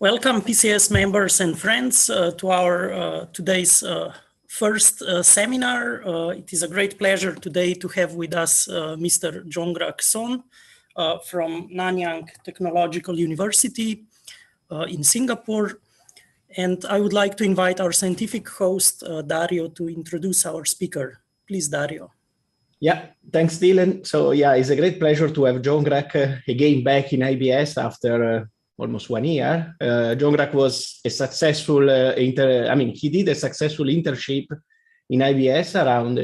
Welcome PCS members and friends to our today's first seminar. It is a great pleasure today to have with us Mr. Jeongrak from Nanyang Technological University in Singapore. And I would like to invite our scientific host, Dario, to introduce our speaker. Please, Dario. Yeah, thanks, Dylan. So yeah, it's a great pleasure to have Jeongrak again back in IBS after almost 1 year. Jeongrak was a successful, he did a successful internship in IBS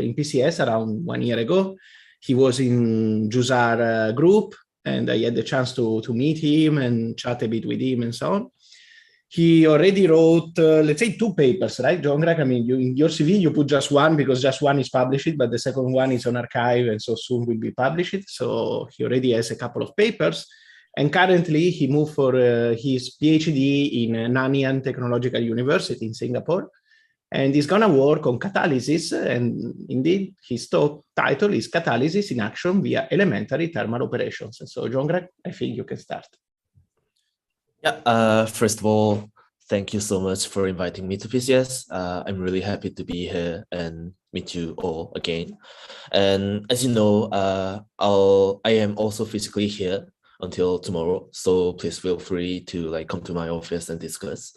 in PCS around 1 year ago. He was in Jusar group, and I had the chance to meet him and chat a bit with him and so on. He already wrote, let's say, 2 papers, right, Jeongrak? I mean, in your CV, you put just one because just one is published, but the second one is on archive and so soon will be published. So he already has a couple of papers. And currently, he moved for his PhD in Nanyang Technological University in Singapore. And he's going to work on catalysis. And indeed, his title is Catalysis in Action via Elementary Thermal Operations. And so, Jeongrak, I think you can start. Yeah, first of all, thank you so much for inviting me to PCS. I'm really happy to be here and meet you all again. And as you know, I am also physically here until tomorrow, so please feel free to come to my office and discuss.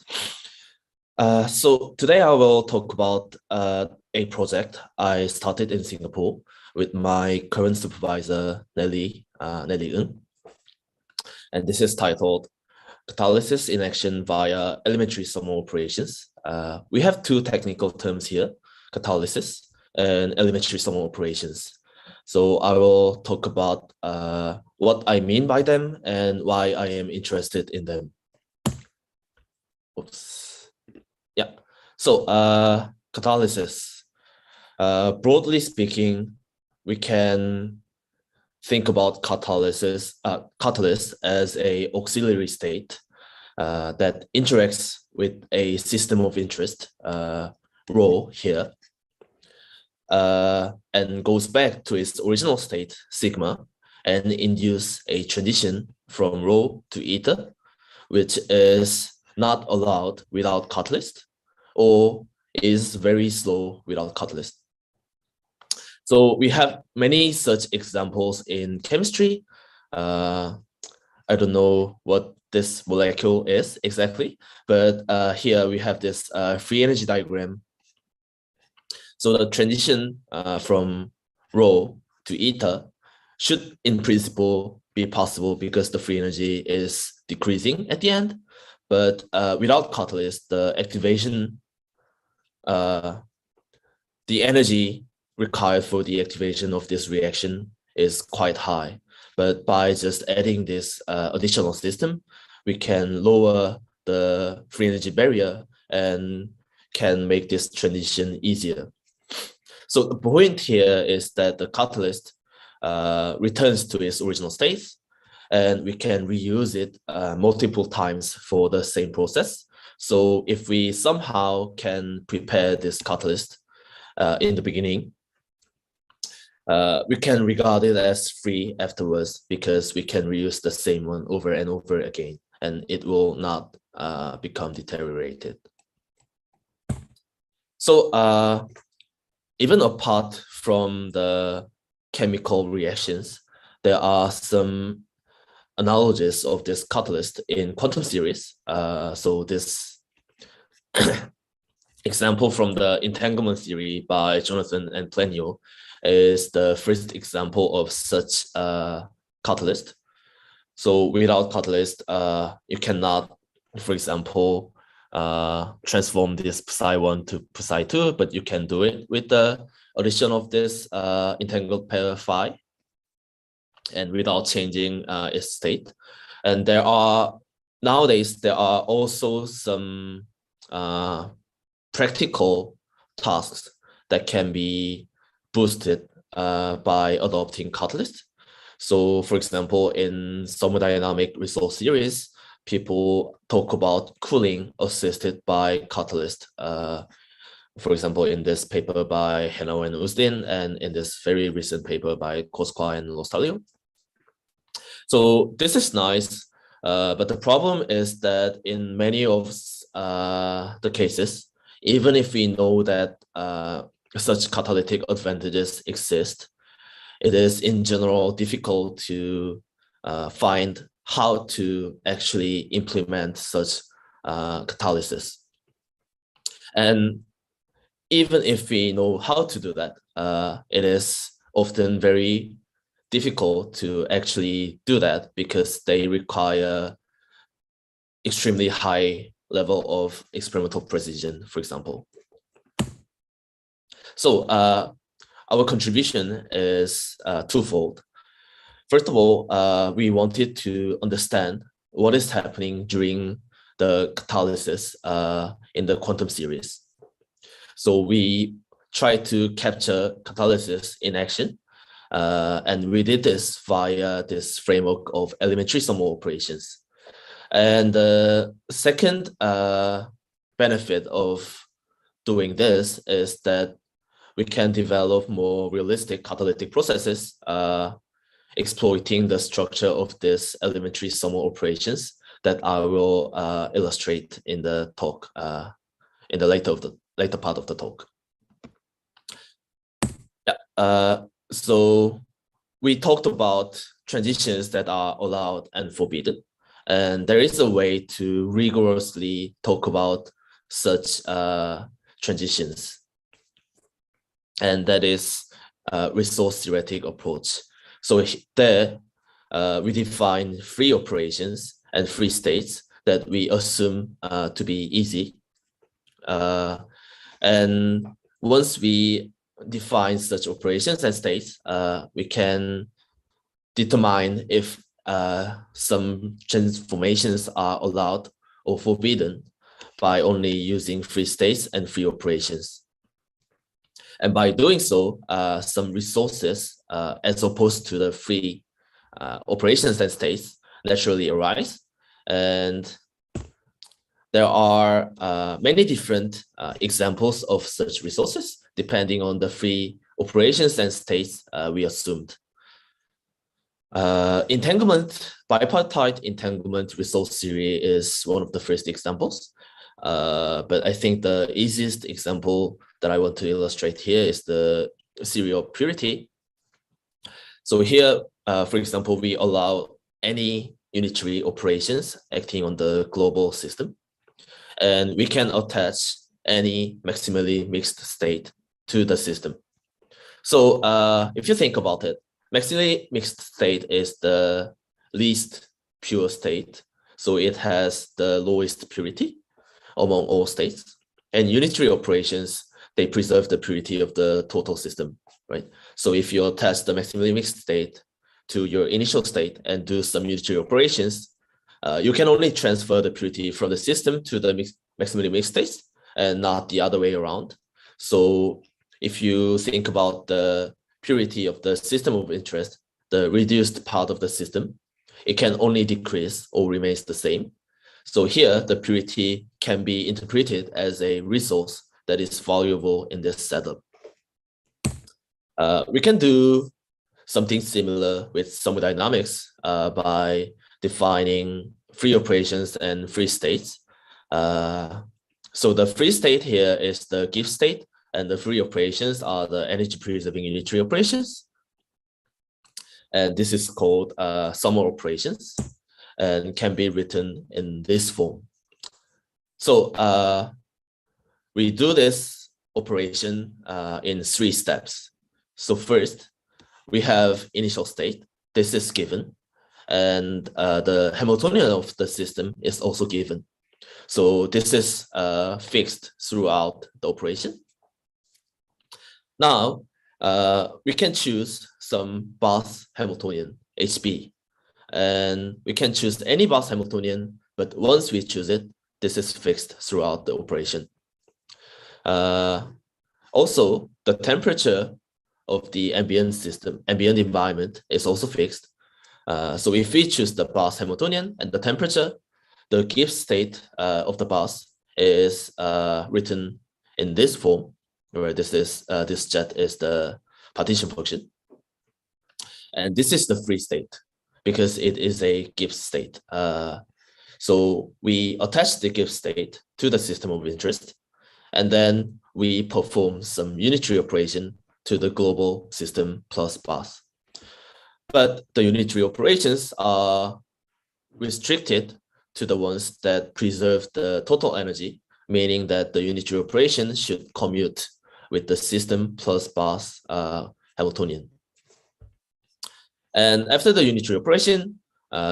So today I will talk about a project I started in Singapore with my current supervisor, Nelly Ng. And this is titled Catalysis in Action via Elementary Thermal Operations. We have 2 technical terms here, catalysis and elementary thermal operations. So I will talk about what I mean by them and why I am interested in them. Oops. Yeah. So catalysis. Broadly speaking, we can think about catalyst as a auxiliary state that interacts with a system of interest, rho here, and goes back to its original state, sigma, and induce a transition from rho to ether, which is not allowed without catalyst, or is very slow without catalyst. So we have many such examples in chemistry. I don't know what this molecule is exactly, but here we have this free energy diagram. So the transition from rho to ether should in principle be possible because the free energy is decreasing at the end. But without catalyst, the activation, the energy required for the activation of this reaction is quite high. But by just adding this additional system, we can lower the free energy barrier and can make this transition easier. So the point here is that the catalyst returns to its original state, and we can reuse it multiple times for the same process. So if we somehow can prepare this catalyst in the beginning, we can regard it as free afterwards because we can reuse the same one over and over again, and it will not become deteriorated. So even apart from the chemical reactions, there are some analogies of this catalyst in quantum series. So this example from the entanglement theory by Jonathan and Plenio is the first example of such catalyst. So without catalyst, you cannot, for example, transform this psi1 to psi2, but you can do it with the addition of this entangled pair phi and without changing its state. And nowadays there are also some practical tasks that can be boosted by adopting catalyst. So for example, in thermodynamic resource series, people talk about cooling assisted by catalyst. For example, in this paper by Henao and Usdin, and in this very recent paper by Koskwa and Lostalio. So this is nice, But the problem is that in many of the cases, even if we know that such catalytic advantages exist, it is in general difficult to find how to actually implement such catalysis. And even if we know how to do that, it is often very difficult to actually do that because they require extremely high level of experimental precision, for example. So our contribution is twofold. First of all, we wanted to understand what is happening during the catalysis in the quantum series. So we tried to capture catalysis in action, and we did this via this framework of elementary sum operations. And the second benefit of doing this is that we can develop more realistic catalytic processes, exploiting the structure of this elementary sum operations that I will illustrate in the talk, in the later part of the talk. Yeah. So we talked about transitions that are allowed and forbidden, and there is a way to rigorously talk about such transitions, and that is resource theoretic approach. So there we define free operations and free states that we assume to be easy. And once we define such operations and states, we can determine if some transformations are allowed or forbidden by only using free states and free operations. And by doing so, some resources, as opposed to the free operations and states, naturally arise. And there are many different examples of such resources, depending on the free operations and states we assumed. Entanglement, bipartite entanglement resource theory is one of the first examples. But I think the easiest example that I want to illustrate here is the theory of purity. So here, for example, we allow any unitary operations acting on the global system, and we can attach any maximally mixed state to the system. So if you think about it, maximally mixed state is the least pure state. So it has the lowest purity among all states, and unitary operations, they preserve the purity of the total system, right? So if you attach the maximally mixed state to your initial state and do some unitary operations, you can only transfer the purity from the system to the maximally mixed states and not the other way around. So if you think about the purity of the system of interest, the reduced part of the system, it can only decrease or remains the same. So here, the purity can be interpreted as a resource that is valuable in this setup. We can do something similar with thermodynamics by defining free operations and free states. So the free state here is the gift state, and the free operations are the energy-preserving unitary operations. And this is called sum operations, and can be written in this form. So we do this operation in 3 steps. So first, we have initial state. This is given, and the Hamiltonian of the system is also given. So this is fixed throughout the operation. Now, we can choose some Bath Hamiltonian, HB, and we can choose any Bath Hamiltonian, but once we choose it, this is fixed throughout the operation. Also, the temperature of the ambient system, ambient environment is also fixed. So if we choose the Bath Hamiltonian and the temperature, the gift state of the Bath is written in this form, where this is this jet is the partition function, and this is the free state, because it is a Gibbs state. So we attach the Gibbs state to the system of interest, and then we perform some unitary operation to the global system plus path. But the unitary operations are restricted to the ones that preserve the total energy, meaning that the unitary operation should commute with the system plus path Hamiltonian. And after the unitary operation,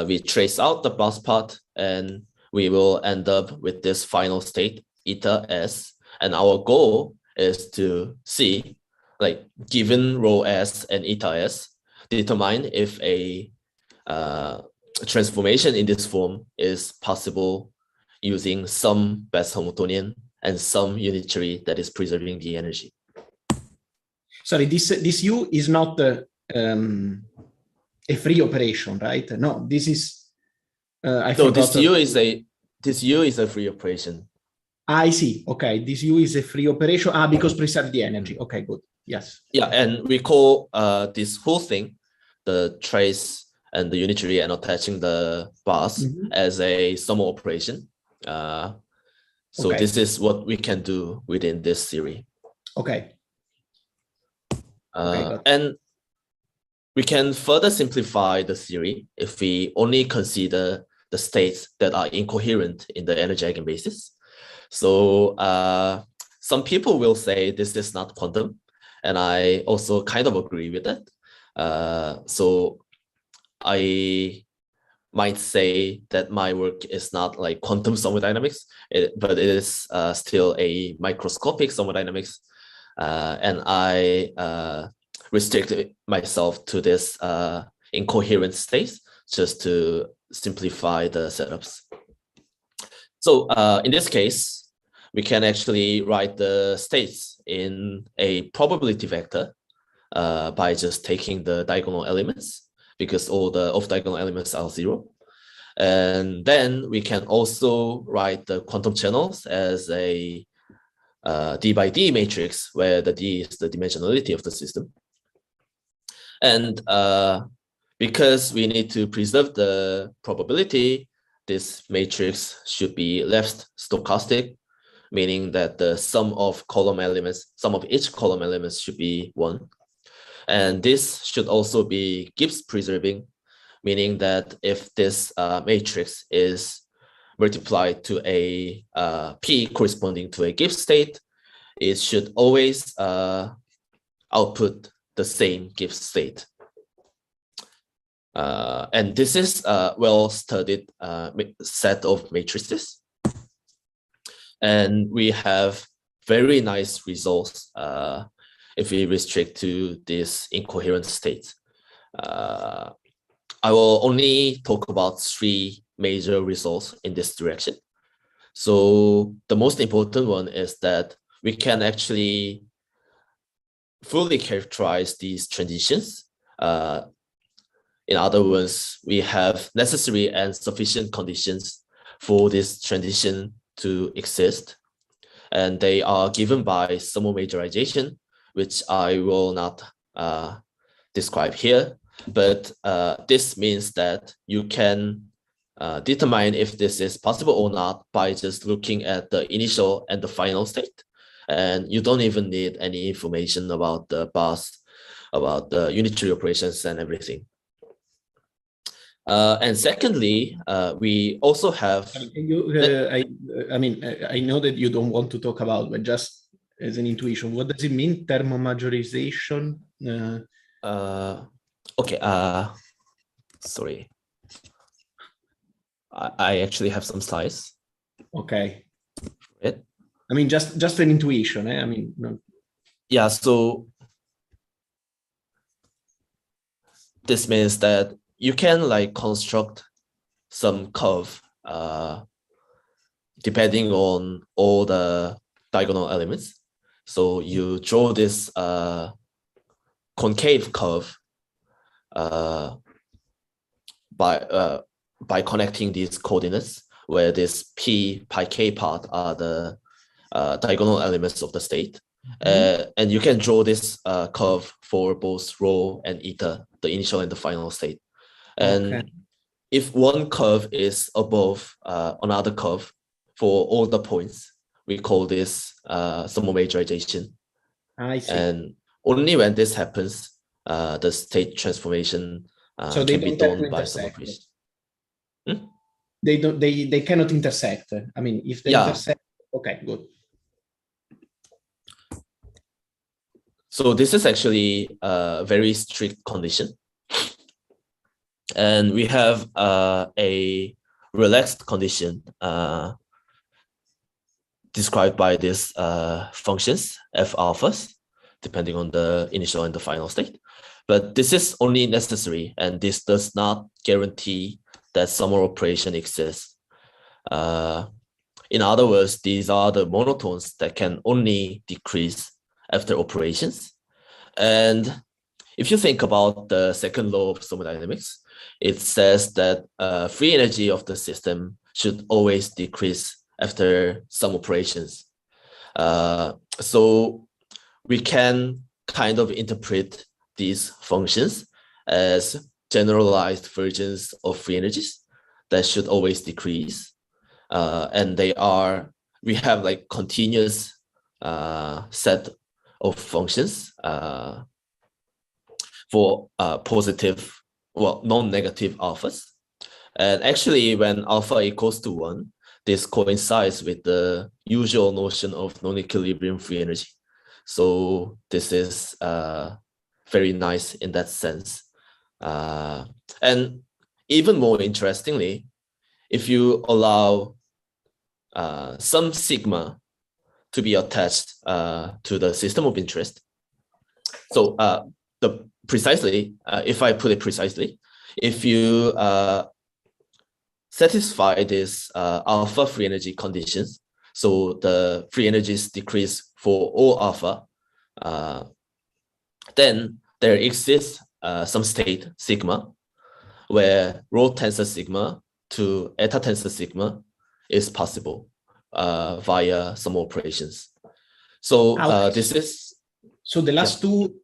we trace out the path part, and we will end up with this final state, eta s. And our goal is to see, like, given rho s and eta s, determine if a transformation in this form is possible using some best Hamiltonian and some unitary that is preserving the energy. Sorry, this U is not a free operation, right? No, this is. No, this U is a free operation. I see. Okay, this U is a free operation. Because preserve the energy. Okay, good. Yes. Yeah, and we call this whole thing the trace and the unitary and attaching the path as a summer operation. So this is what we can do within this theory. Okay. And we can further simplify the theory if we only consider the states that are incoherent in the energy eigenbasis. So some people will say this is not quantum, and I also kind of agree with that. So I might say that my work is not like quantum thermodynamics, but it is still a microscopic thermodynamics. And I restrict myself to this incoherent states just to simplify the setups. So in this case, we can actually write the states in a probability vector by just taking the diagonal elements, because all the off-diagonal elements are 0. And then we can also write the quantum channels as a D by D matrix, where the D is the dimensionality of the system. And because we need to preserve the probability, this matrix should be left stochastic, meaning that the sum of each column elements should be 1. And this should also be Gibbs preserving, meaning that if this matrix is multiplied to a P corresponding to a Gibbs state, it should always output the same Gibbs state. And this is a well-studied set of matrices. And we have very nice results if we restrict to this incoherent state. I will only talk about 3 major results in this direction. So the most important one is that we can actually fully characterize these transitions. In other words, we have necessary and sufficient conditions for this transition to exist. And they are given by thermal majorization, which I will not describe here. But this means that you can determine if this is possible or not by just looking at the initial and the final state. And you don't even need any information about the path, about the unitary operations and everything. And secondly, we also have... I know that you don't want to talk about, but just as an intuition, what does it mean, thermomajorization? Okay, sorry. I actually have some slides. Okay. It? I mean, just an intuition. I mean, no. Yeah, so this means that you can like construct some curve depending on all the diagonal elements. So you draw this concave curve by connecting these coordinates, where this p pi k part are the diagonal elements of the state. And you can draw this curve for both rho and eta, the initial and the final state. And if one curve is above another curve for all the points, we call this thermal majorization. I see. And only when this happens, the state transformation can be done by some operation. They cannot intersect. I mean, if they intersect, okay, good. So this is actually a very strict condition. And we have a relaxed condition described by these functions, f alphas, depending on the initial and the final state. But this is only necessary, and this does not guarantee that some more operation exists. In other words, these are the monotones that can only decrease after operations. And if you think about the second law of thermodynamics, it says that free energy of the system should always decrease after some operations. So we can kind of interpret these functions as generalized versions of free energies that should always decrease. And we have like continuous set of functions for positive, well, non-negative alphas. And actually, when alpha equals to 1, this coincides with the usual notion of non-equilibrium free energy. So this is very nice in that sense. And even more interestingly, if you allow some sigma to be attached to the system of interest, so if I put it precisely, if you satisfy this alpha free energy conditions, so the free energies decrease for all alpha, then there exists some state sigma where rho tensor sigma to eta tensor sigma is possible via some operations. So this is... So the last two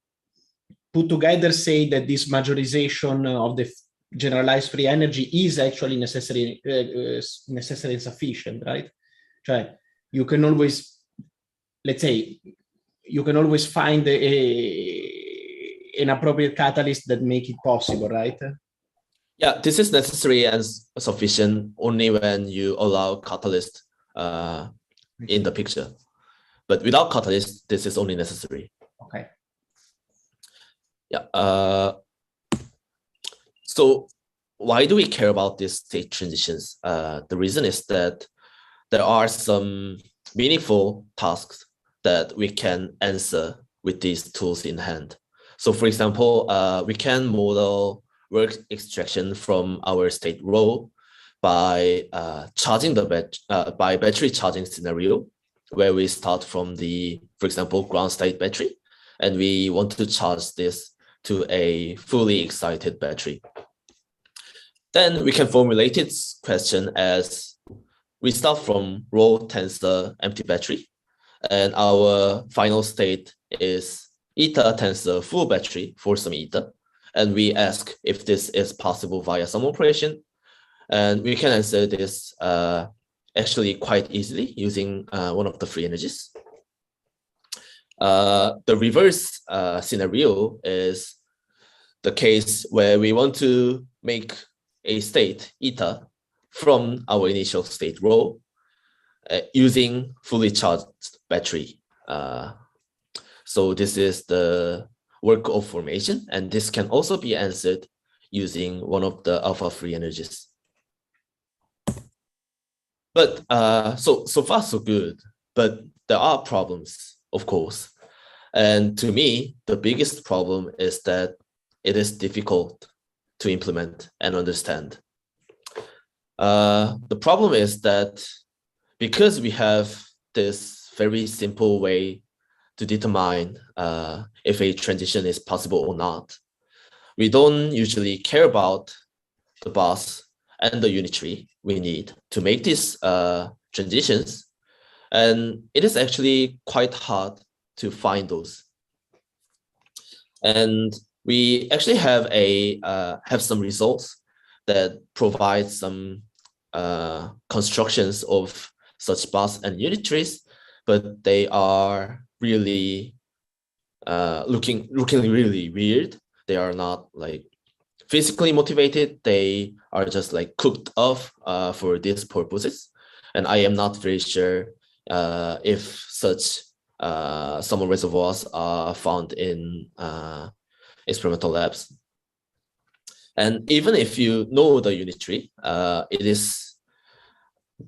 put together say that this majorization of the generalized free energy is actually necessary and sufficient, right? Cioè, you can always, let's say, you can always find an appropriate catalyst that make it possible, right? Yeah, this is necessary and sufficient only when you allow catalyst in the picture. But without catalyst, this is only necessary. Okay. Yeah. So why do we care about these state transitions? The reason is that there are some meaningful tasks that we can answer with these tools in hand. So for example, we can model work extraction from our state rho by charging the by battery charging scenario, where we start from the, for example, ground state battery, and we want to charge this to a fully excited battery. Then we can formulate its question as we start from rho tensor empty battery, and our final state is eta tensor full battery for some eta. And we ask if this is possible via some operation. And we can answer this actually quite easily using one of the free energies. The reverse scenario is the case where we want to make a state eta from our initial state rho using fully charged battery. So this is the work of formation, and this can also be answered using one of the alpha free energies. But so far so good, but there are problems, of course. And to me, the biggest problem is that it is difficult to implement and understand. The problem is that because we have this very simple way to determine if a transition is possible or not, we don't usually care about the bus and the unitary we need to make these transitions. And it is actually quite hard to find those. And we actually have some results that provide some constructions of such bus and unitaries, but they are really looking really weird. They are not like physically motivated. They are just like cooked off for these purposes. And I am not very sure if such thermal reservoirs are found in experimental labs. And even if you know the unitary, it is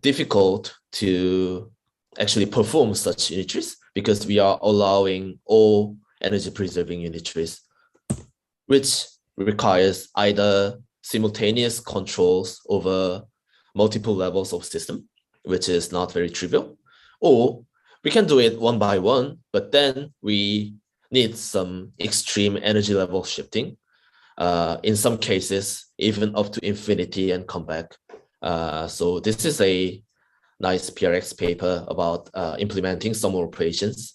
difficult to actually perform such unitaries because we are allowing all energy preserving unitaries, which requires either simultaneous controls over multiple levels of system, which is not very trivial, or we can do it one by one, but then we need some extreme energy level shifting. In some cases, even up to infinity and come back. So this is a nice PRX paper about implementing some operations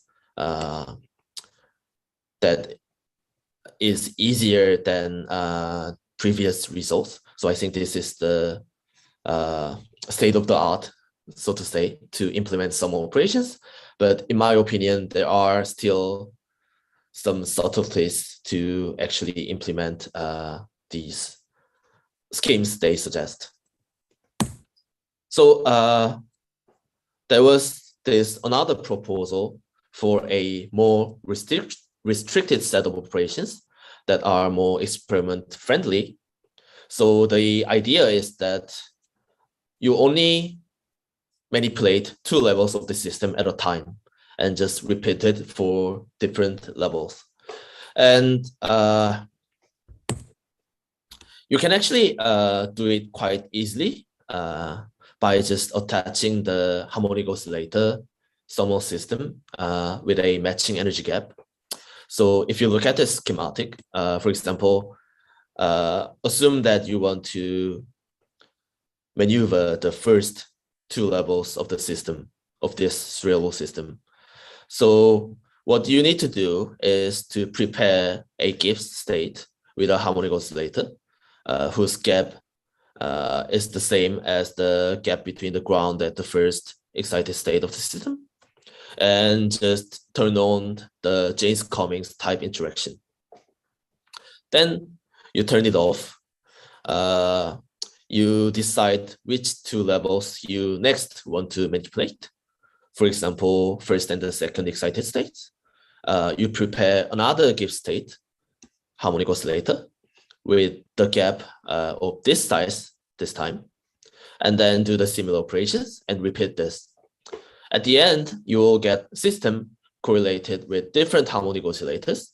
that is easier than previous results. So I think this is the state of the art, so to say, to implement some operations. But in my opinion, there are still some subtleties to actually implement these schemes they suggest. So there was another proposal for a more restricted set of operations that are more experiment friendly. So the idea is that you only manipulate two levels of the system at a time and just repeat it for different levels. And you can actually do it quite easily by just attaching the harmonic oscillator thermal system with a matching energy gap. So if you look at the schematic, for example, assume that you want to maneuver the first two levels of the system, of this three-level system. So what you need to do is to prepare a Gibbs state with a harmonic oscillator whose gap is the same as the gap between the ground at the first excited state of the system, and just turn on the James-Cummings type interaction. Then you turn it off. You decide which two levels you next want to manipulate. For example, first and the second excited states. You prepare another Gibbs state, harmonic oscillator, with the gap of this size this time, and then do the similar operations and repeat this. At the end, you will get system correlated with different harmonic oscillators,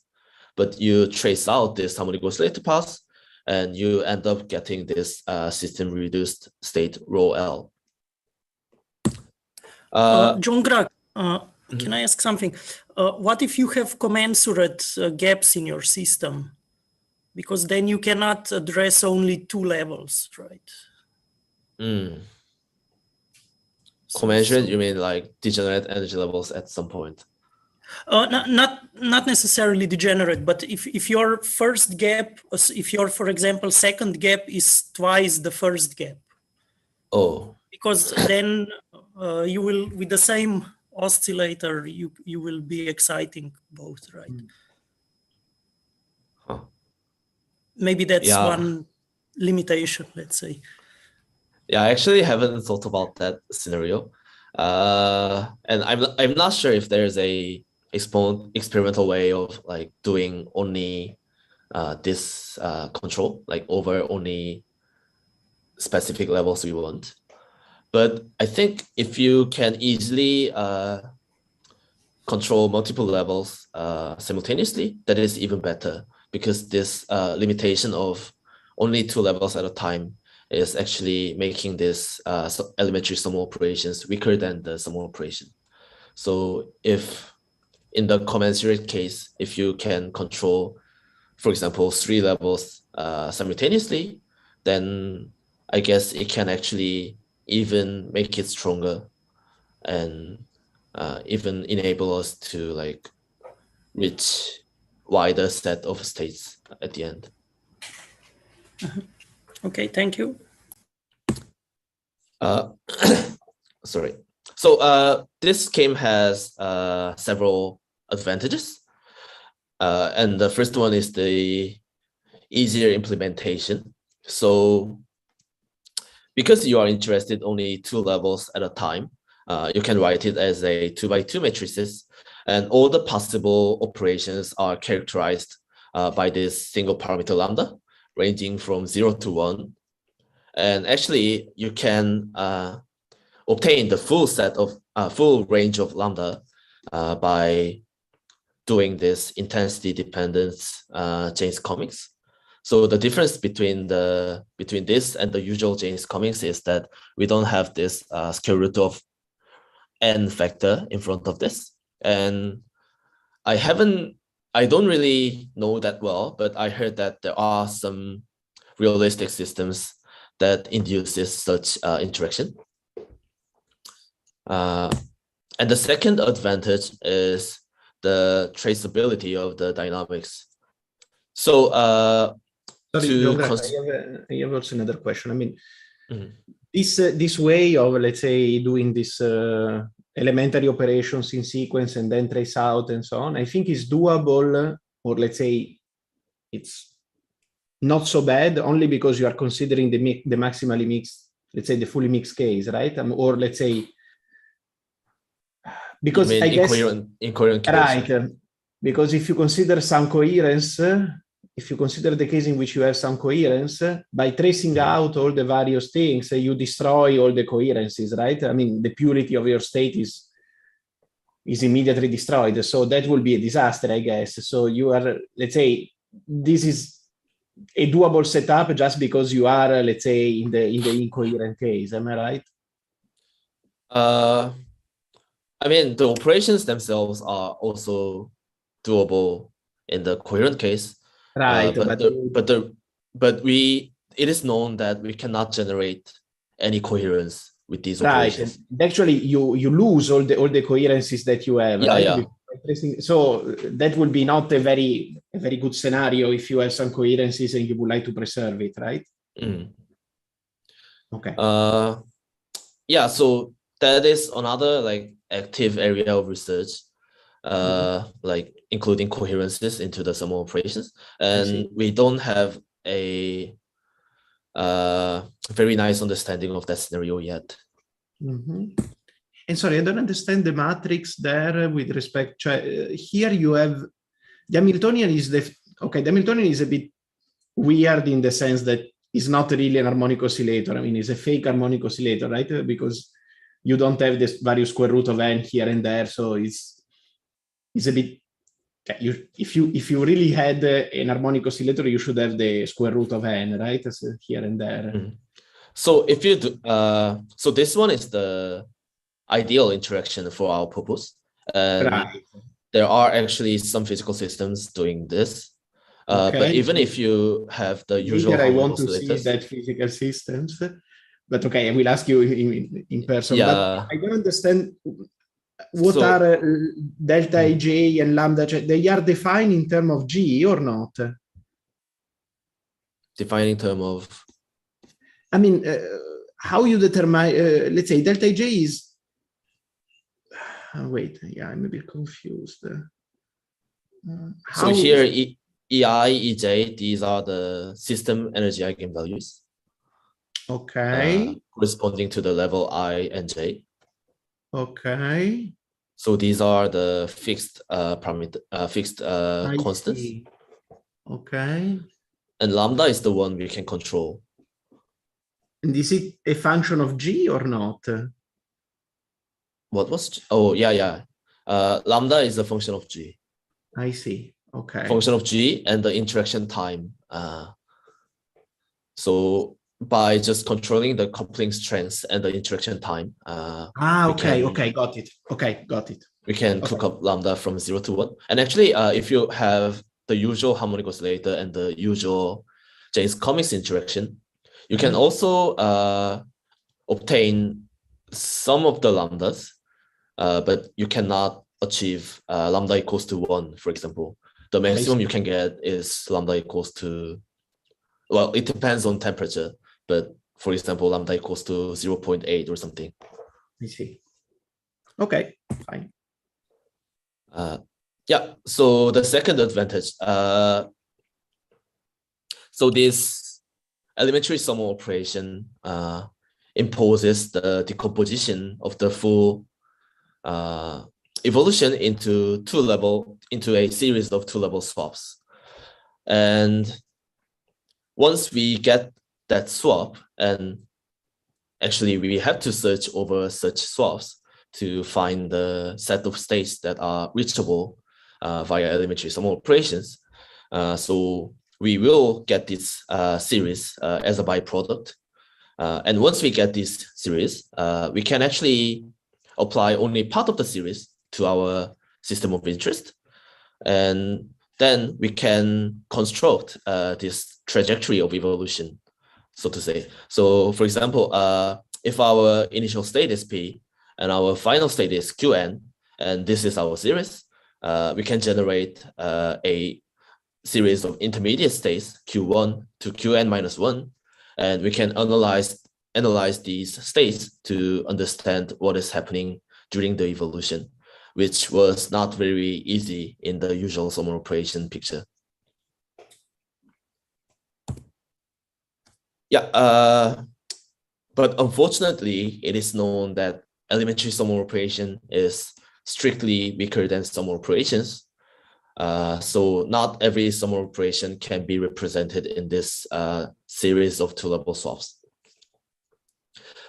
but you trace out this harmonic oscillator path, and you end up getting this system reduced state rho L. Jeongrak, can I ask something? What if you have commensurate gaps in your system? Because then you cannot address only two levels, right? Commensurate, you mean like degenerate energy levels at some point? Not necessarily degenerate, but if your first gap, if your, for example, second gap is twice the first gap. Oh. Because then you will, with the same oscillator, you will be exciting both, right? Huh. Maybe that's one limitation, let's say. Yeah, I actually haven't thought about that scenario. And I'm not sure if there's a experimental way of like doing only this control, like over only specific levels we want. But I think if you can easily control multiple levels simultaneously, that is even better, because this limitation of only two levels at a time is actually making this elementary sum operations weaker than the sum operation. So if in the commensurate case, if you can control, for example, three levels simultaneously, then I guess it can actually even make it stronger and even enable us to like reach wider set of states at the end. Okay, thank you. Sorry. So this scheme has several advantages. And the first one is the easier implementation. So because you are interested only 2 levels at a time, you can write it as a 2x2 matrices, and all the possible operations are characterized by this single parameter lambda, ranging from 0 to 1. And actually, you can obtain the full set of full range of lambda by doing this intensity dependence James comics. So the difference between this and the usual James comics is that we don't have this square root of n factor in front of this. And I don't really know that well, but I heard that there are some realistic systems that induces such interaction. And the second advantage is the traceability of the dynamics. So sorry, Jeongrak, I have also another question. I mean, this way of, let's say, doing this elementary operations in sequence and then trace out and so on, I think is doable, or let's say it's not so bad, only because you are considering the maximally mixed, let's say the fully mixed case, right? Or let's say, because I guess incoherent case, right? Because if you consider some coherence, if you consider the case in which you have some coherence, by tracing out all the various things, you destroy all the coherences, right? I mean, the purity of your state is immediately destroyed. So that will be a disaster, I guess. So you are, let's say, this is a doable setup just because you are, let's say, in the incoherent case. Am I right? I mean, the operations themselves are also doable in the coherent case. Right, it is known that we cannot generate any coherence with these Right. operations. Actually, you lose all the coherences that you have. Right? Yeah. So that would be not a very good scenario if you have some coherences and you would like to preserve it, right? Okay. Yeah. So that is another like active area of research. Like including coherences into the sum operations, and we don't have a very nice understanding of that scenario yet. And sorry, I don't understand the matrix there with respect. Here you have the Hamiltonian is the Hamiltonian is a bit weird in the sense that it's not really an harmonic oscillator. I mean, it's a fake harmonic oscillator, right? Because you don't have this various square root of n here and there, so it's a bit. If you really had an harmonic oscillator, you should have the square root of n, right? So here and there. So if you do, so this one is the ideal interaction for our purpose. Right. There are actually some physical systems doing this. But even if you have the usual, I want to see that physical systems. But okay, I will ask you in person. Yeah. But I don't understand. What are delta Ij and lambda? They are defined in terms of G or not? Defined in terms of? I mean, how you determine, let's say delta Ij is, wait, yeah, I'm a bit confused. So here, EI, EJ, these are the system energy eigenvalues. Okay. Corresponding to the level I and J. Okay. So these are the fixed parameter, fixed constants. See. Okay. And lambda is the one we can control. And is it a function of G or not? What was? Oh, yeah. Lambda is a function of G. I see. Okay. Function of G and the interaction time. So by just controlling the coupling strength and the interaction time. Okay, got it. Okay, got it. We can cook up lambda from 0 to 1. And actually, if you have the usual harmonic oscillator and the usual James comics interaction, you can also obtain some of the lambdas, but you cannot achieve lambda equals to 1, for example. The maximum you can get is lambda equals to well, it depends on temperature, but for example, lambda equals to 0.8 or something. I see. Okay, fine. Yeah, so the second advantage, so this elementary summary operation imposes the decomposition of the full evolution into a series of two-level swaps. And once we get that swap, and actually we have to search over such swaps to find the set of states that are reachable via elementary sum operations. So we will get this series as a byproduct. And once we get this series, we can actually apply only part of the series to our system of interest. And then we can construct this trajectory of evolution, so to say. So for example, if our initial state is P and our final state is Qn, and this is our series, we can generate a series of intermediate states, Q1 to Qn minus 1, and we can analyze these states to understand what is happening during the evolution, which was not very easy in the usual summary operation picture. Yeah, but unfortunately, it is known that elementary summary operation is strictly weaker than summary operations. So not every summary operation can be represented in this series of two-level swaps.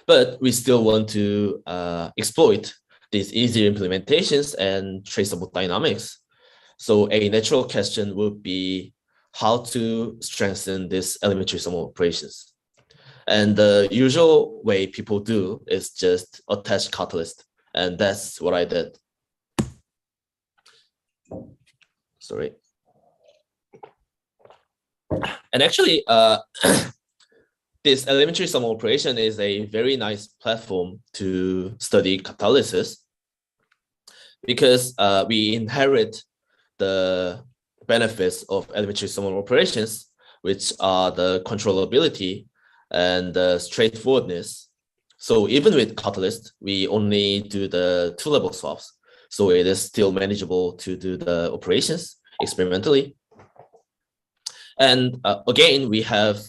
But we still want to exploit these easier implementations and traceable dynamics. So a natural question would be how to strengthen these elementary summary operations. And the usual way people do is just attach catalyst, and that's what I did. Sorry. And actually, this elementary summary operation is a very nice platform to study catalysis, because we inherit the benefits of elementary summary operations, which are the controllability and the straightforwardness. So even with catalyst, we only do the two-level swaps. So it is still manageable to do the operations experimentally. And again, we have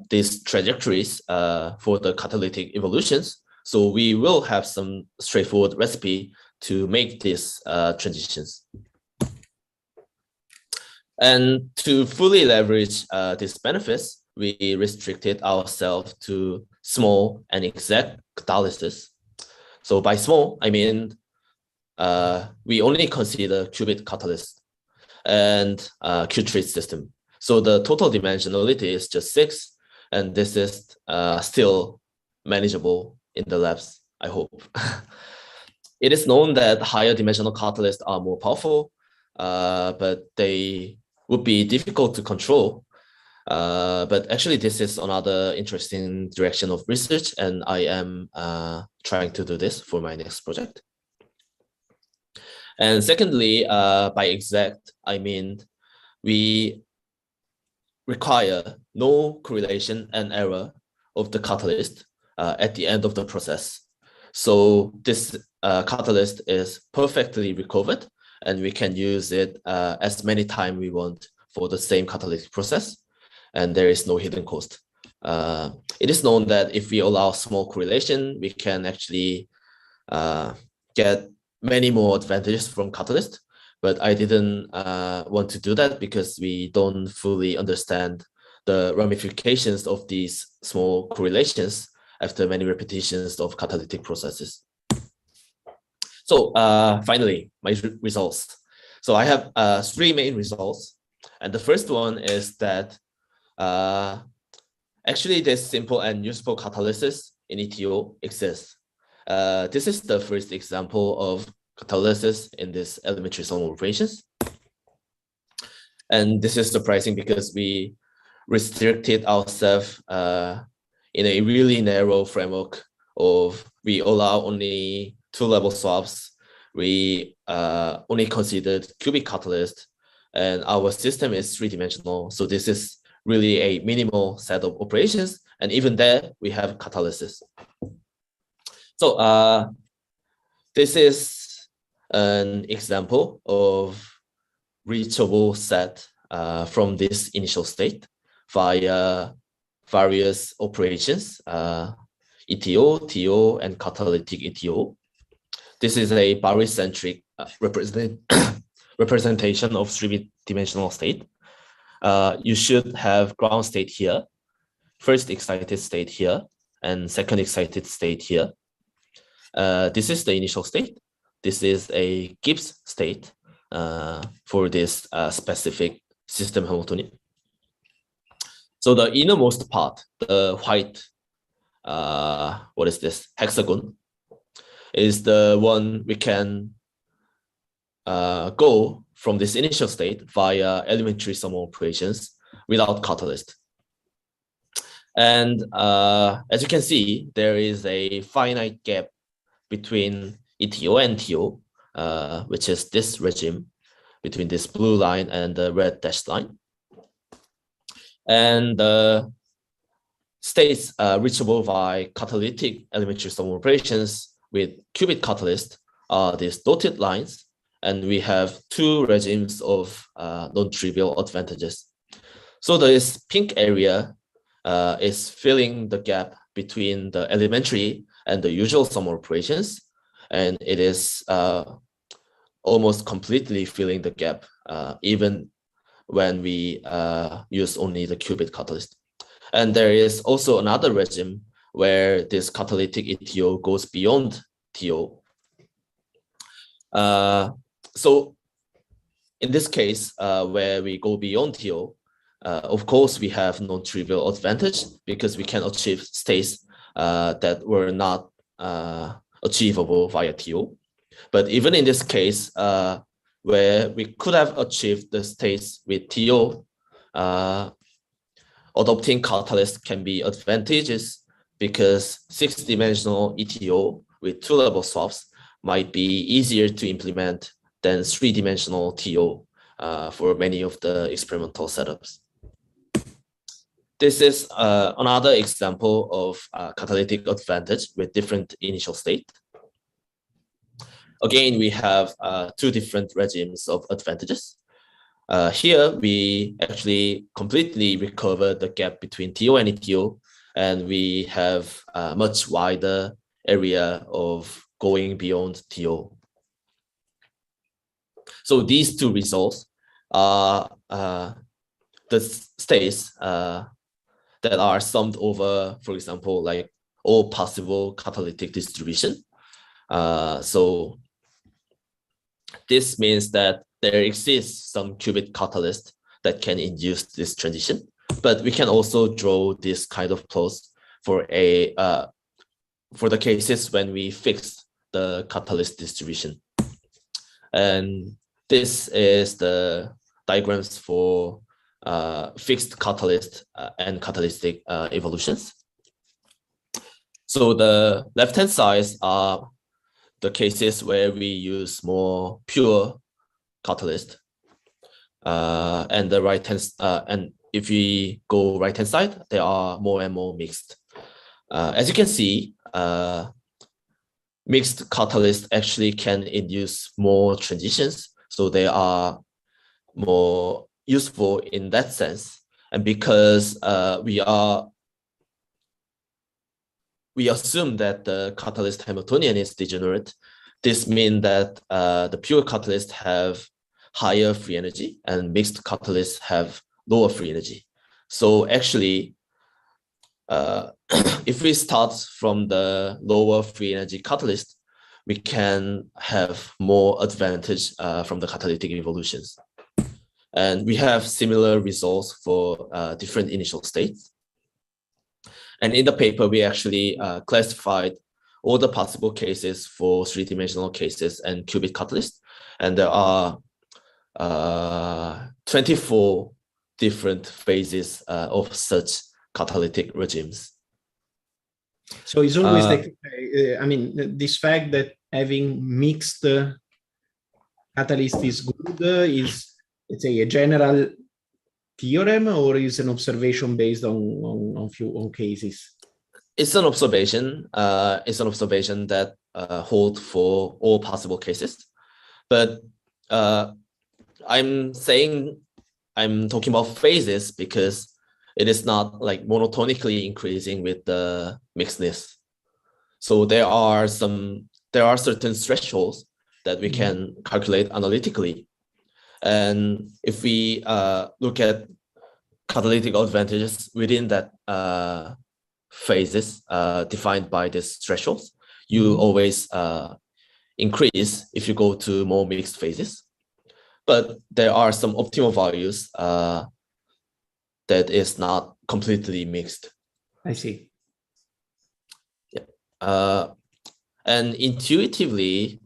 these trajectories for the catalytic evolutions. So we will have some straightforward recipe to make these transitions. And to fully leverage these benefits, we restricted ourselves to small and exact catalysis. So by small, I mean, we only consider qubit catalyst and qutrit system. So the total dimensionality is just 6, and this is still manageable in the labs, I hope. It is known that higher dimensional catalysts are more powerful, but they would be difficult to control. But actually, this is another interesting direction of research, and I am trying to do this for my next project. And secondly, by exact, I mean we require no correlation and error of the catalyst at the end of the process. So this catalyst is perfectly recovered, and we can use it as many times we want for the same catalytic process, and there is no hidden cost. It is known that if we allow small correlation, we can actually get many more advantages from catalyst, but I didn't want to do that because we don't fully understand the ramifications of these small correlations after many repetitions of catalytic processes. So finally, my results. So I have 3 main results. And the first one is that actually this simple and useful catalysis in ETO exists. This is the first example of catalysis in this elementary summary operations. And this is surprising because we restricted ourselves in a really narrow framework of we allow only 2-level swaps. We only considered qubit catalyst, and our system is 3-dimensional. So this is really a minimal set of operations. And even there, we have catalysis. So this is an example of reachable set from this initial state via various operations, ETO, TO, and catalytic ETO. This is a barycentric representation of three-dimensional state. You should have ground state here, first excited state here, and second excited state here. This is the initial state. This is a Gibbs state for this specific system Hamiltonian. So the innermost part, the white, what is this, hexagon, is the one we can go from this initial state via elementary sum operations without catalyst. And as you can see, there is a finite gap between ETO and TO, which is this regime between this blue line and the red dashed line. And the states reachable by catalytic elementary sum operations with qubit catalyst are these dotted lines. And we have two regimes of non-trivial advantages. So this pink area is filling the gap between the elementary and the usual sum operations. And it is almost completely filling the gap, even when we use only the qubit catalyst. And there is also another regime where this catalytic ETO goes beyond TO. So in this case, where we go beyond TO, of course, we have non-trivial advantage because we can achieve states that were not achievable via TO. But even in this case, where we could have achieved the states with TO, adopting catalyst can be advantageous because six-dimensional ETO with two-level swaps might be easier to implement than three-dimensional TO for many of the experimental setups. This is another example of catalytic advantage with different initial state. Again, we have two different regimes of advantages. Here, we actually completely recover the gap between TO and ETO, and we have a much wider area of going beyond TO. So these two results are the states that are summed over, for example, like all possible catalytic distribution. So this means that there exists some qubit catalyst that can induce this transition, but we can also draw this kind of plots for the cases when we fix the catalyst distribution. And this is the diagrams for fixed catalyst and catalytic evolutions. So the left-hand side are the cases where we use more pure catalyst, and the right-hand and if we go right-hand side, they are more and more mixed. As you can see, mixed catalyst actually can induce more transitions, so they are more useful in that sense. And because we assume that the catalyst Hamiltonian is degenerate, this means that the pure catalysts have higher free energy and mixed catalysts have lower free energy. So actually, if we start from the lower free energy catalyst, we can have more advantage from the catalytic evolutions. And we have similar results for different initial states. And in the paper, we actually classified all the possible cases for three-dimensional cases and qubit catalyst. And there are 24 different phases of such catalytic regimes. So it's always I mean, this fact that having mixed catalyst is good is, let's say, a general theorem, or is an observation based on cases? It's an observation. It's an observation that holds for all possible cases. But I'm talking about phases because it is not like monotonically increasing with the mixedness. So there are certain thresholds that we can calculate analytically. And if we look at catalytic advantages within that phases defined by these thresholds, you always increase if you go to more mixed phases. But there are some optimal values that is not completely mixed. I see. Yeah. And intuitively,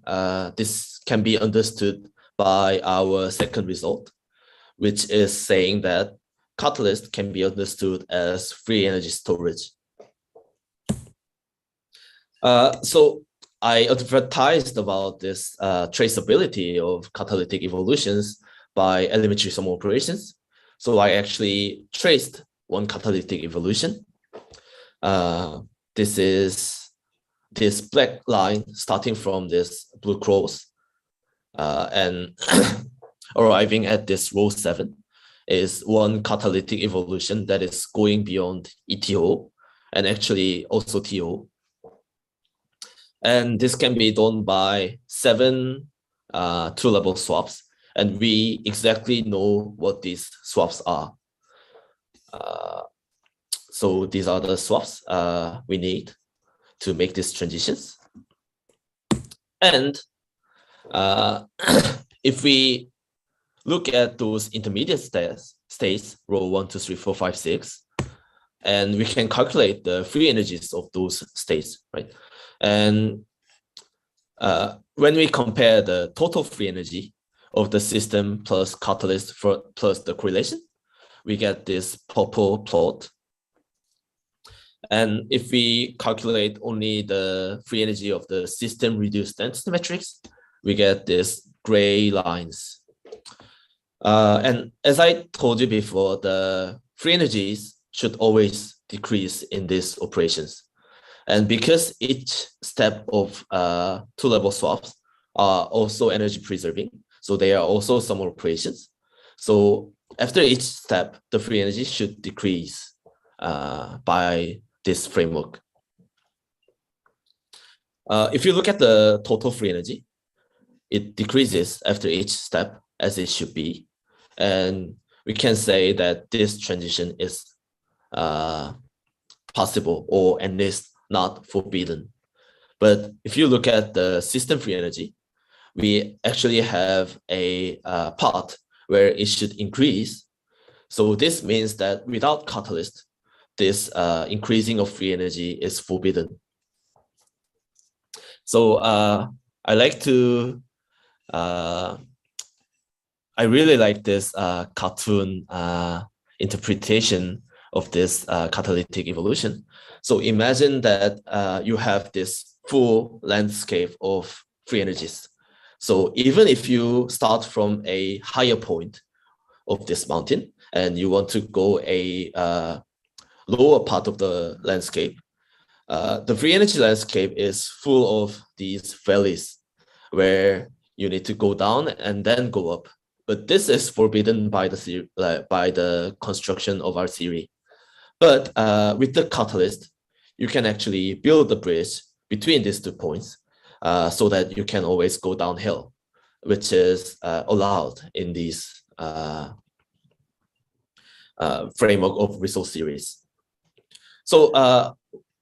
this can be understood by our second result, which is saying that catalyst can be understood as free energy storage. So I advertised about this traceability of catalytic evolutions by elementary sum operations. So I actually traced one catalytic evolution. This is this black line starting from this blue cross and arriving at this row 7 is one catalytic evolution that is going beyond ETO and actually also TO. And this can be done by 7 two-level swaps. And we exactly know what these swaps are. So these are the swaps we need to make these transitions. And if we look at those intermediate states, row 1, 2, 3, 4, 5, 6, and we can calculate the free energies of those states, right? And when we compare the total free energy of the system plus catalyst plus the correlation, we get this purple plot. And if we calculate only the free energy of the system reduced density matrix, we get these gray lines. And as I told you before, the free energies should always decrease in these operations. And because each step of two-level swaps are also energy preserving, so they are also sum operations. So after each step, the free energy should decrease by this framework. If you look at the total free energy, it decreases after each step as it should be. And we can say that this transition is possible or at least not forbidden. But if you look at the system free energy, we actually have a part where it should increase. So this means that without catalyst, this increasing of free energy is forbidden. So I really like this cartoon interpretation of this catalytic evolution. So imagine that you have this full landscape of free energies. So even if you start from a higher point of this mountain and you want to go a lower part of the landscape, the free energy landscape is full of these valleys where you need to go down and then go up. But this is forbidden by the construction of our theory. But with the catalyst, you can actually build a bridge between these 2 points so that you can always go downhill, which is allowed in this framework of resource series. So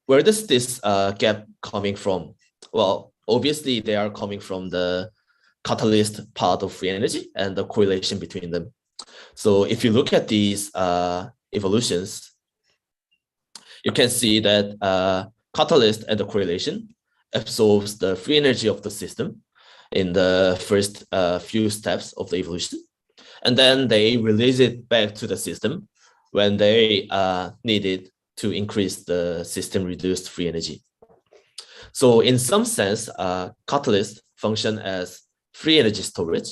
where does this gap coming from? Well, obviously they are coming from the catalyst part of free energy and the correlation between them. So if you look at these evolutions, you can see that catalyst and the correlation absorbs the free energy of the system in the first few steps of the evolution. And then they release it back to the system when they need it to increase the system reduced free energy. So in some sense, catalysts function as free energy storage.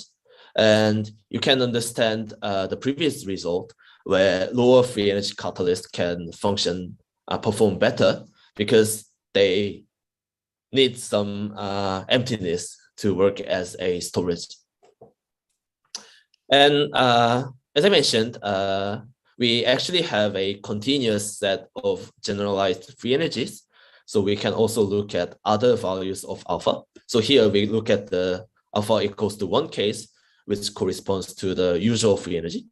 And you can understand the previous result where lower free energy catalysts can perform better because they need some emptiness to work as a storage. And as I mentioned, we actually have a continuous set of generalized free energies. So we can also look at other values of alpha. So here we look at the alpha equals to 1 case, which corresponds to the usual free energy.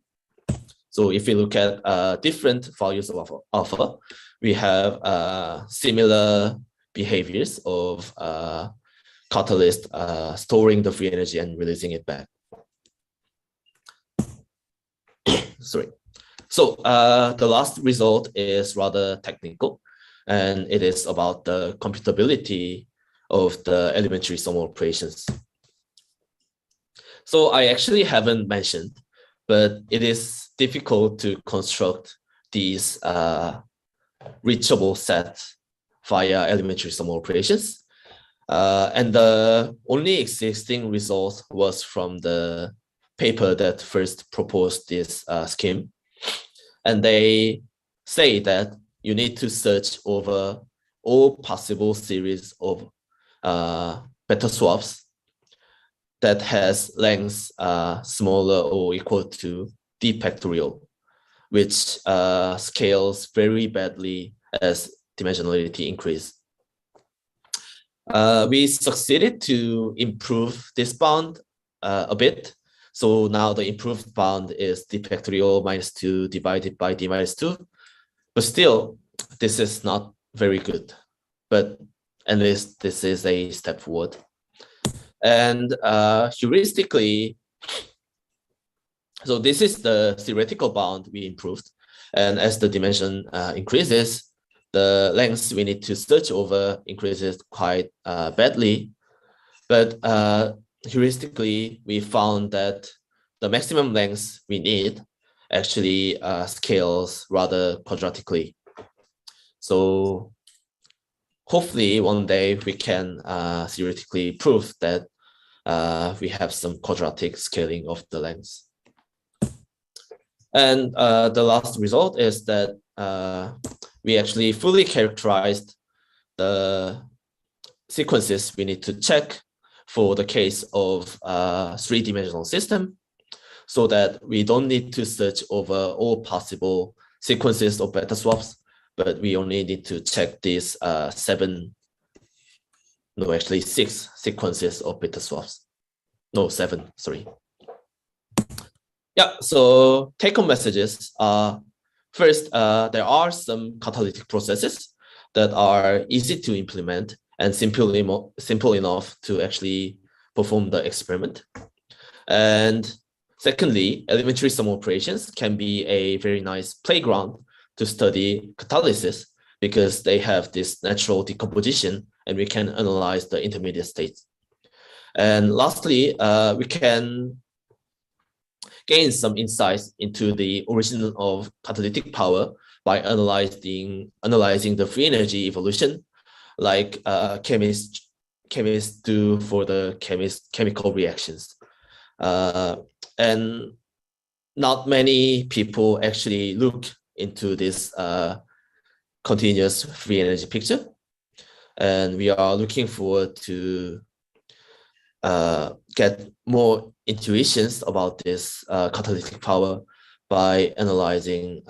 So if we look at different values of alpha, we have similar behaviors of catalyst storing the free energy and releasing it back. Sorry. So the last result is rather technical, and it is about the computability of the elementary sum operations. So I actually haven't mentioned, but it is difficult to construct these reachable sets via elementary sum operations. And the only existing result was from the paper that first proposed this scheme. And they say that you need to search over all possible series of beta swaps that has lengths smaller or equal to d factorial, which scales very badly as dimensionality increase. We succeeded to improve this bound a bit. So now the improved bound is d factorial minus 2 divided by d minus 2. But still, this is not very good. But at least this is a step forward. And heuristically, so this is the theoretical bound we improved. And as the dimension increases, the length we need to search over increases quite badly. But heuristically, we found that the maximum length we need actually scales rather quadratically. So hopefully one day we can theoretically prove that we have some quadratic scaling of the length. And the last result is that we actually fully characterized the sequences we need to check for the case of three-dimensional system, so that we don't need to search over all possible sequences of beta swaps, but we only need to check these 6 sequences of beta swaps. No, 7, sorry. Yeah, so take-home messages are, first, there are some catalytic processes that are easy to implement and simple enough to actually perform the experiment. And secondly, elementary sum operations can be a very nice playground to study catalysis because they have this natural decomposition and we can analyze the intermediate states. And lastly, we can gain some insights into the origin of catalytic power by analyzing the free energy evolution, like chemists do for the chemical reactions. And not many people actually look into this continuous free energy picture. And we are looking forward to get more intuitions about this catalytic power by analyzing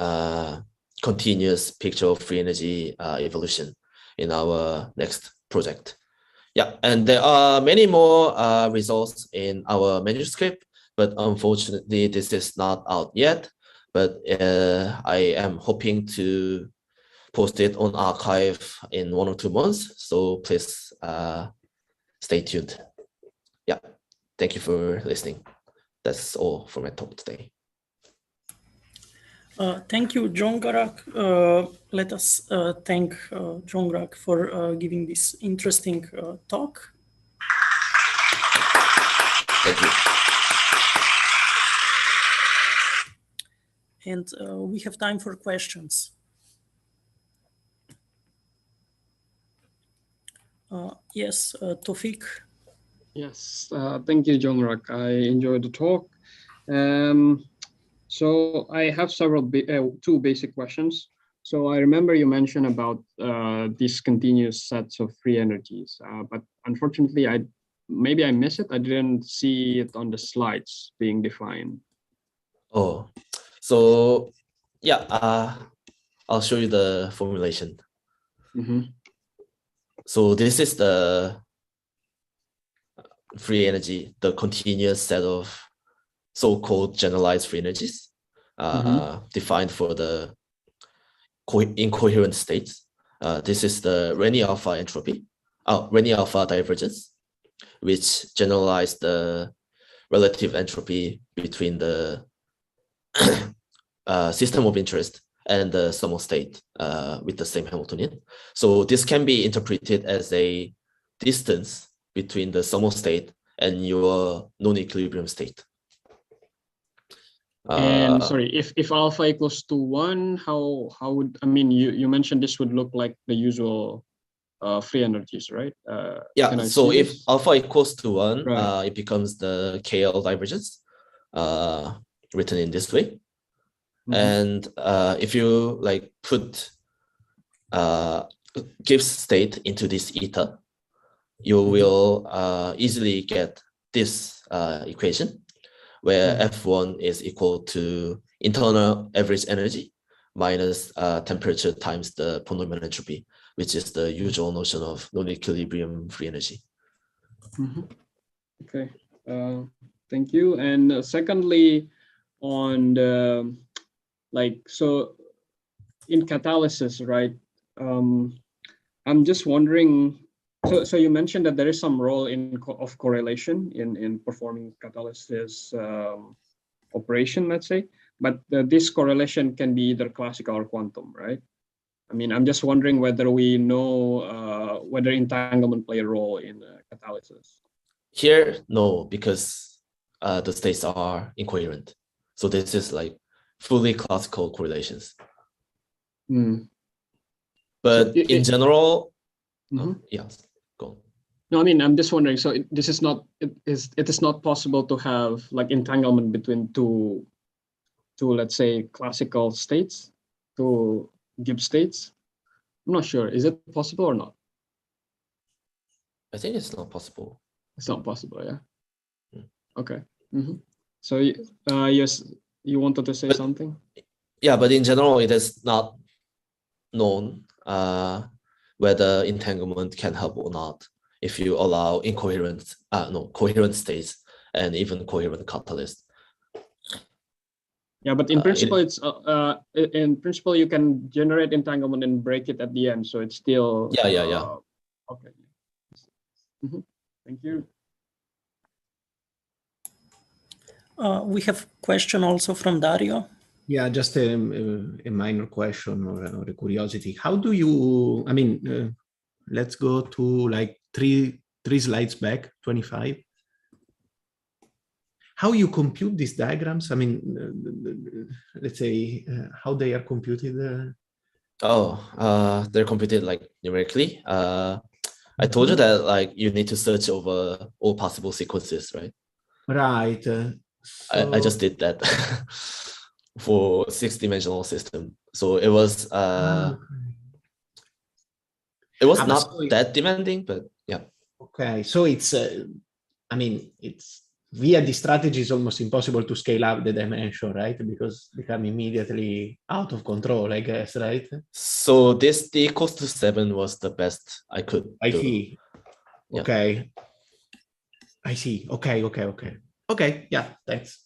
continuous picture of free energy evolution in our next project. Yeah, and there are many more results in our manuscript, but unfortunately this is not out yet. But I am hoping to post it on archive in 1 or 2 months. So please stay tuned. Yeah, thank you for listening. That's all for my talk today. Thank you, Jeongrak. Let us thank Jeongrak for giving this interesting talk. Thank you. And we have time for questions. Yes, Tofik. Yes, thank you, Jeongrak. I enjoyed the talk. So I have two basic questions. So I remember you mentioned about these continuous sets of free energies, but unfortunately, maybe I missed it. I didn't see it on the slides being defined. Oh, so yeah, I'll show you the formulation. So this is the free energy, the continuous set of so-called generalized free energies defined for the incoherent states. This is the Renyi alpha entropy, Renyi alpha divergence, which generalize the relative entropy between the system of interest and the thermal state with the same Hamiltonian. So this can be interpreted as a distance between the thermal state and your non-equilibrium state. And sorry, if alpha equals to 1, how would, I mean, you mentioned this would look like the usual free energies, right? Yeah, so if this? alpha equals to 1, right. it becomes the KL divergence written in this way. And if you like put Gibbs state into this eta, you will easily get this equation where F1 is equal to internal average energy minus temperature times the polynomial entropy, which is the usual notion of non-equilibrium free energy. Okay, thank you. And secondly, on the, so in catalysis, right? I'm just wondering, so you mentioned that there is some role of correlation in performing catalysis operation, let's say, but this correlation can be either classical or quantum, right? I mean, I'm just wondering whether we know whether entanglement play a role in catalysis. Here, no, because the states are incoherent. So this is like fully classical correlations. But so in general, yes, go. No, I mean, I'm just wondering. So this is not. It is not possible to have like entanglement between two, let's say, classical states, two Gibbs states. I'm not sure. Is it possible or not? I think it's not possible. It's not possible. Yeah. Okay. So yes, you wanted to say something? Yeah, but in general, it is not known whether entanglement can help or not if you allow coherent states and even coherent catalysts. Yeah, but in principle, it's in principle you can generate entanglement and break it at the end, so it's still yeah. Okay. Thank you. We have a question also from Dario. Yeah, just a minor question or a curiosity. How do you, I mean, let's go to like three slides back, 25. How you compute these diagrams? I mean, let's say how they are computed? They're computed like numerically. I told you that like you need to search over all possible sequences, right? Right. I just did that for 6-dimensional system. So it was it was not that demanding, but yeah. Okay, so it's I mean, it's via the strategy is almost impossible to scale up the dimension, right? Because become immediately out of control, I guess, right? So this d equals to 7 was the best I could do. I see. Okay. Yeah. I see. Okay. Okay, yeah, thanks.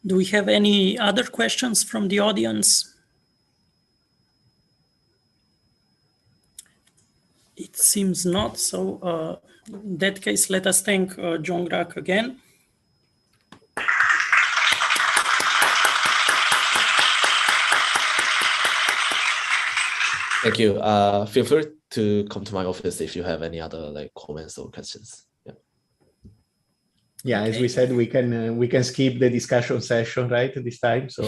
Do we have any other questions from the audience? It seems not. So in that case, let us thank Jeongrak again. Thank you. Feel free to come to my office if you have any other like comments or questions. Yeah, okay. As we said, we can skip the discussion session, right, this time. So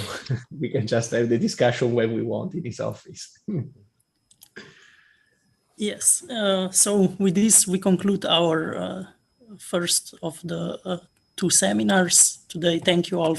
we can just have the discussion when we want in his office. Yes. So with this, we conclude our first of the two seminars today. Thank you all